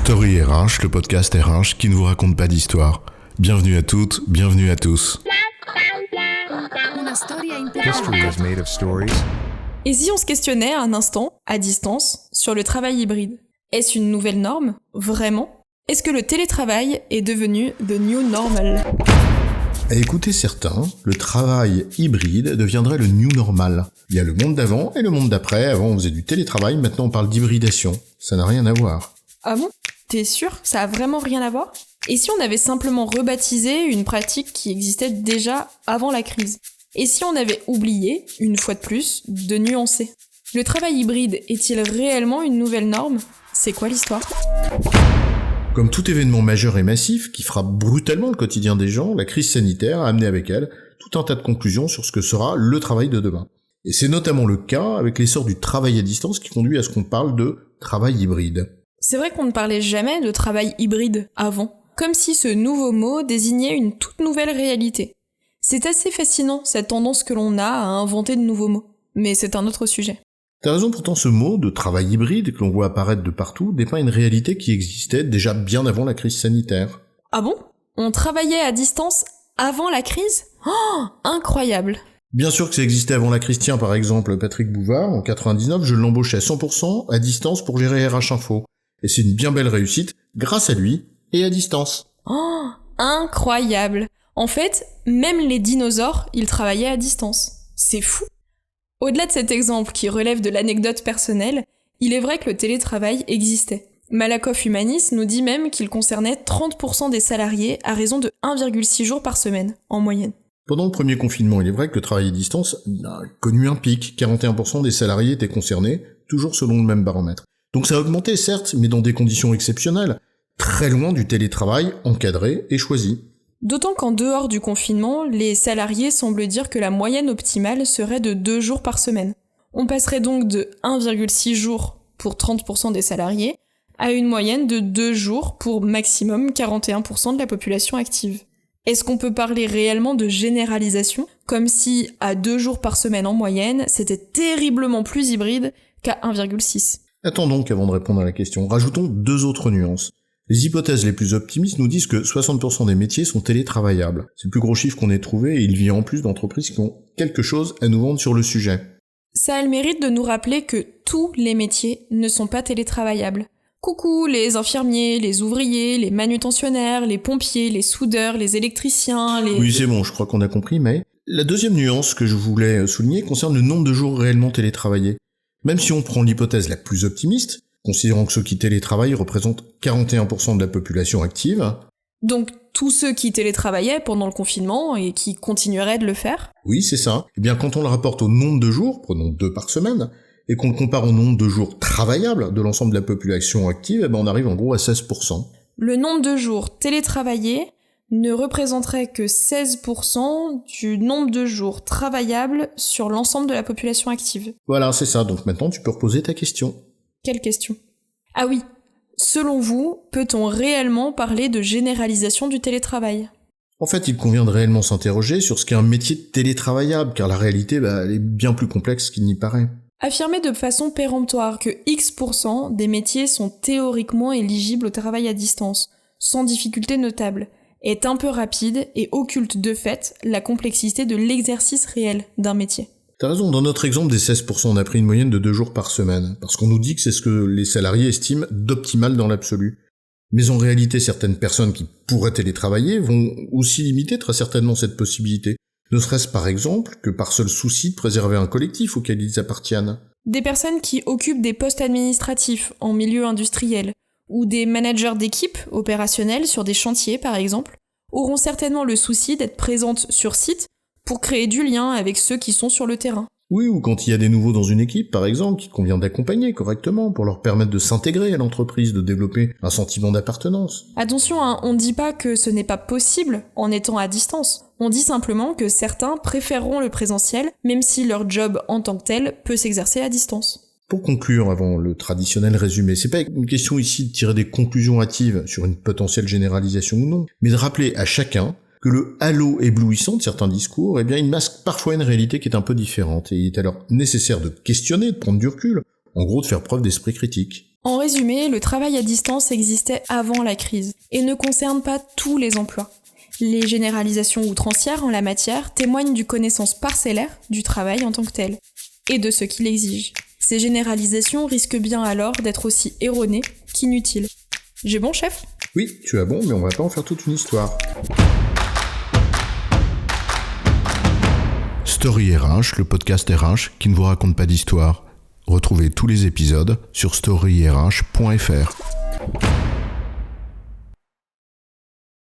Story RH, le podcast RH qui ne vous raconte pas d'histoire. Bienvenue à toutes, bienvenue à tous. History is made of stories. Et si on se questionnait un instant, à distance, sur le travail hybride? Est-ce une nouvelle norme? Vraiment? Est-ce que le télétravail est devenu the new normal? À écouter certains, le travail hybride deviendrait le new normal. Il y a le monde d'avant et le monde d'après. Avant on faisait du télétravail, maintenant on parle d'hybridation. Ça n'a rien à voir. Ah bon? T'es sûr? Ça a vraiment rien à voir? Et si on avait simplement rebaptisé une pratique qui existait déjà avant la crise? Et si on avait oublié, une fois de plus, de nuancer? Le travail hybride est-il réellement une nouvelle norme? C'est quoi l'histoire? Comme tout événement majeur et massif qui frappe brutalement le quotidien des gens, la crise sanitaire a amené avec elle tout un tas de conclusions sur ce que sera le travail de demain. Et c'est notamment le cas avec l'essor du travail à distance qui conduit à ce qu'on parle de travail hybride. C'est vrai qu'on ne parlait jamais de travail hybride avant, comme si ce nouveau mot désignait une toute nouvelle réalité. C'est assez fascinant cette tendance que l'on a à inventer de nouveaux mots, mais c'est un autre sujet. T'as raison, pourtant ce mot de travail hybride que l'on voit apparaître de partout dépeint une réalité qui existait déjà bien avant la crise sanitaire. Ah bon? On travaillait à distance avant la crise? Oh, incroyable! Bien sûr que ça existait avant la crise. Tiens, par exemple, Patrick Bouvard, en 99, je l'embauchais à 100% à distance pour gérer RH Info. Et c'est une bien belle réussite, grâce à lui, et à distance. Oh, incroyable! En fait, même les dinosaures, ils travaillaient à distance. C'est fou! Au-delà de cet exemple qui relève de l'anecdote personnelle, il est vrai que le télétravail existait. Malakoff Humanis nous dit même qu'il concernait 30% des salariés à raison de 1,6 jours par semaine, en moyenne. Pendant le premier confinement, il est vrai que le travail à distance a connu un pic. 41% des salariés étaient concernés, toujours selon le même baromètre. Donc ça a augmenté, certes, mais dans des conditions exceptionnelles, très loin du télétravail encadré et choisi. D'autant qu'en dehors du confinement, les salariés semblent dire que la moyenne optimale serait de 2 jours par semaine. On passerait donc de 1,6 jours pour 30% des salariés à une moyenne de 2 jours pour maximum 41% de la population active. Est-ce qu'on peut parler réellement de généralisation, comme si à 2 jours par semaine en moyenne, c'était terriblement plus hybride qu'à 1,6? Attends donc avant de répondre à la question, rajoutons 2 autres nuances. Les hypothèses les plus optimistes nous disent que 60% des métiers sont télétravaillables. C'est le plus gros chiffre qu'on ait trouvé et il vient en plus d'entreprises qui ont quelque chose à nous vendre sur le sujet. Ça a le mérite de nous rappeler que tous les métiers ne sont pas télétravaillables. Coucou les infirmiers, les ouvriers, les manutentionnaires, les pompiers, les soudeurs, les électriciens, les... Oui, c'est bon, je crois qu'on a compris, mais la deuxième nuance que je voulais souligner concerne le nombre de jours réellement télétravaillés. Même si on prend l'hypothèse la plus optimiste, considérant que ceux qui télétravaillent représentent 41% de la population active. Donc tous ceux qui télétravaillaient pendant le confinement et qui continueraient de le faire? Oui, c'est ça. Eh bien, quand on le rapporte au nombre de jours, prenons 2 par semaine, et qu'on le compare au nombre de jours travaillables de l'ensemble de la population active, eh ben on arrive en gros à 16%. Le nombre de jours télétravaillés ne représenterait que 16% du nombre de jours travaillables sur l'ensemble de la population active. Voilà, c'est ça. Donc maintenant, tu peux reposer ta question. Quelle question? Ah oui, selon vous, peut-on réellement parler de généralisation du télétravail? En fait, il convient de réellement s'interroger sur ce qu'est un métier télétravaillable, car la réalité, elle est bien plus complexe qu'il n'y paraît. Affirmer de façon péremptoire que X% des métiers sont théoriquement éligibles au travail à distance, sans difficulté notable, est un peu rapide et occulte de fait la complexité de l'exercice réel d'un métier. T'as raison, dans notre exemple des 16%, on a pris une moyenne de 2 jours par semaine, parce qu'on nous dit que c'est ce que les salariés estiment d'optimal dans l'absolu. Mais en réalité, certaines personnes qui pourraient télétravailler vont aussi limiter très certainement cette possibilité, ne serait-ce par exemple que par seul souci de préserver un collectif auquel ils appartiennent. Des personnes qui occupent des postes administratifs en milieu industriel, ou des managers d'équipe opérationnels sur des chantiers par exemple, auront certainement le souci d'être présentes sur site pour créer du lien avec ceux qui sont sur le terrain. Oui, ou quand il y a des nouveaux dans une équipe, par exemple, qu'il convient d'accompagner correctement pour leur permettre de s'intégrer à l'entreprise, de développer un sentiment d'appartenance. Attention, hein, on ne dit pas que ce n'est pas possible en étant à distance. On dit simplement que certains préféreront le présentiel, même si leur job en tant que tel peut s'exercer à distance. Pour conclure, avant le traditionnel résumé, c'est pas une question ici de tirer des conclusions hâtives sur une potentielle généralisation ou non, mais de rappeler à chacun que le halo éblouissant de certains discours, eh bien, il masque parfois une réalité qui est un peu différente, et il est alors nécessaire de questionner, de prendre du recul, en gros de faire preuve d'esprit critique. En résumé, le travail à distance existait avant la crise et ne concerne pas tous les emplois. Les généralisations outrancières en la matière témoignent du connaissance parcellaire du travail en tant que tel, et de ce qu'il exige. Ces généralisations risquent bien alors d'être aussi erronées qu'inutiles. J'ai bon, chef ? Oui, tu as bon, mais on va pas en faire toute une histoire. Story RH, le podcast RH qui ne vous raconte pas d'histoire. Retrouvez tous les épisodes sur storyrh.fr.